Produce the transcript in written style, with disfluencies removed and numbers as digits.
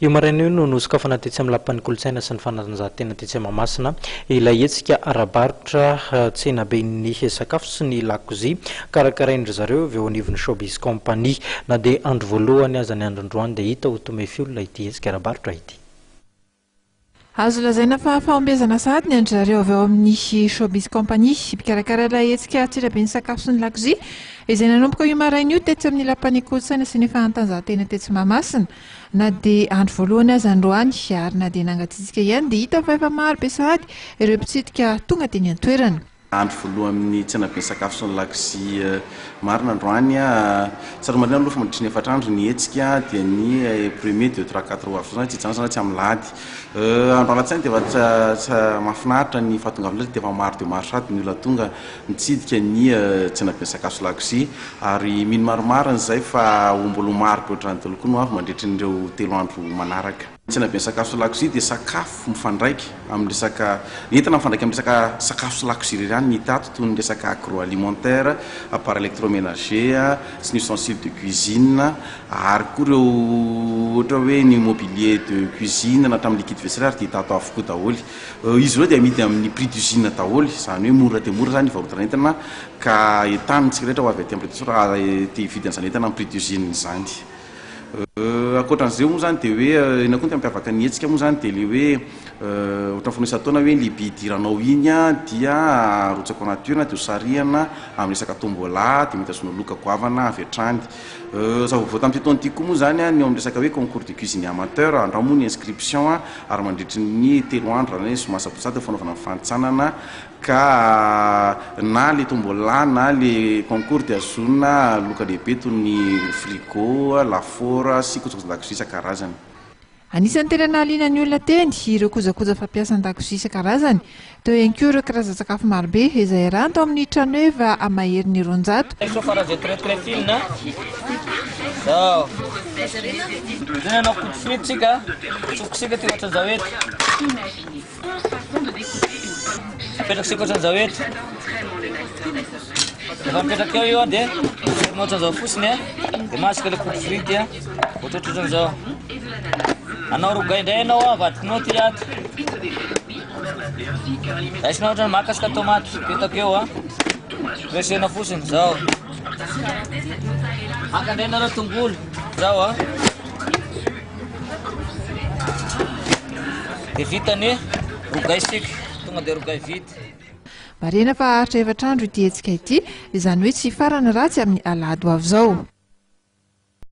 Io maraina io no nosokafana tetsy amin'ny lapan'ny kolon-tsaina sy ny fanatanjahantena tetsy Mahamasina, ilay hetsika arabarotra Tsenaben'Ny Sakafo sy ny lakozia, karakarain'ny zareo avy eo anivon'ny showbiz compagnie. Na dia andro voalohany aza ny andro-androany dia hita ho tomefilo ity hetsika arabarotra ity. Azo lazaina fa faombezana sahady ny andry zareo avy eo amin'ny showbiz compagnie mpikarakara ilay hetsika Tsenaben'Ny Sakafo sy ny lakozia izay nanomboka io maraina io tetsy amin'ny lapan'ny kolon-tsaina sy ny fanatanjahantena tetsy Mahamasina. Na dia andro voalohany aza androany ary na dia nangatsitsika ihany dia hita fa efa maro be sahady ireo mpitsidika tonga teny an-toerana. Andro voalohany amin'ny Tsenaben'Ny Sakafo sy ny lakozia marina androany tsara marina aloha fa mandritry ny efatra andro ny hetsika dia ny premier 2 3 4 avy tsy hijanona tsy amin'ny lady andro alatsainy dia efa mahafinaritra ny fahatongavan'ilay dia efa maro dia maro sady ny olona tonga mitsidika ny Tsenaben'Ny Sakafo sy lakozia ary mino maromarina izay fa ombolo maro be ohatrany daholo koa no avy mandritra n'ireo 3 andro manaraka. Tsenaben'Ny Sakafo sy lakozia dia sakafo mifandraiky amin'ny resaka entana mifandraiky amin'ny resaka sakafo sy lakozia ireny ny tato toy ny resaka agroalimentaire, appareil électroménager sy ny ustensiles de cuisine ary koa ireo ohatra hoe ny mobilier de cuisine na hatramin'ny liquide vaisselle ary dia tato avokoa daholo. Izy ireo dia amidy amin'ny prix d'usine daholo, izany hoe mora dia mora zany varotana entana ka entanintsika rehetra ho avy aty amin'ny raha te hividy an'izany entana amin'ny prix d'usine izany. Ankoatran'izay moa zany dia hoe ina koa ny mampiavaka ny hetsika moa zany dia le hoe ohatra ny fonoisan-taona hoe ny bidiranao iny dia arotsaka natiora dia hosarihana amin'ny resaka tombola dia mety azonao loka goavana avy hatrany. Vao tamin'ity taona ity koa moa zany ny amin'ny resaka hoe concours de cuisine amateur andra moa ny inscription ary mandritry ny 3 andro raha somasapotsady fanaovana fanitsanana ka na le tombola na le concours dia azona loka lehibe toy ny frigo, lafaoro sy kojakojan-dakozia isan-karazany. Anisan'ny tena nahaliana ny olona teny ireo kojakoja fampiasa an-dakozia isan-karazany teo ihany koa ireo karazan-tsakafo marobe izay ranto amin'ny trano eva amaherin'ny 200. Zao. Zany anao coupe frite sika, tsokosika ty ohatran' zao eto. Apetraksika ohatran' zao eto. Rehefa mipetraka eo io dia ohatran' zao fotsiny dia masaka le coupe frite ohatran' zao. Anao rogay indray anao avadikinao ty ato. Raisinao ohatran' makasaka tomaty petaka eo resena fotsiny zao. Akandray nareo tongolo zao dia vita ny rogay sika tonga dia rogay vita. Marena fa haritra 4 andro ity hetsika ity izany hoe tsy farany ratsy amin'ny alahady ho avy izao.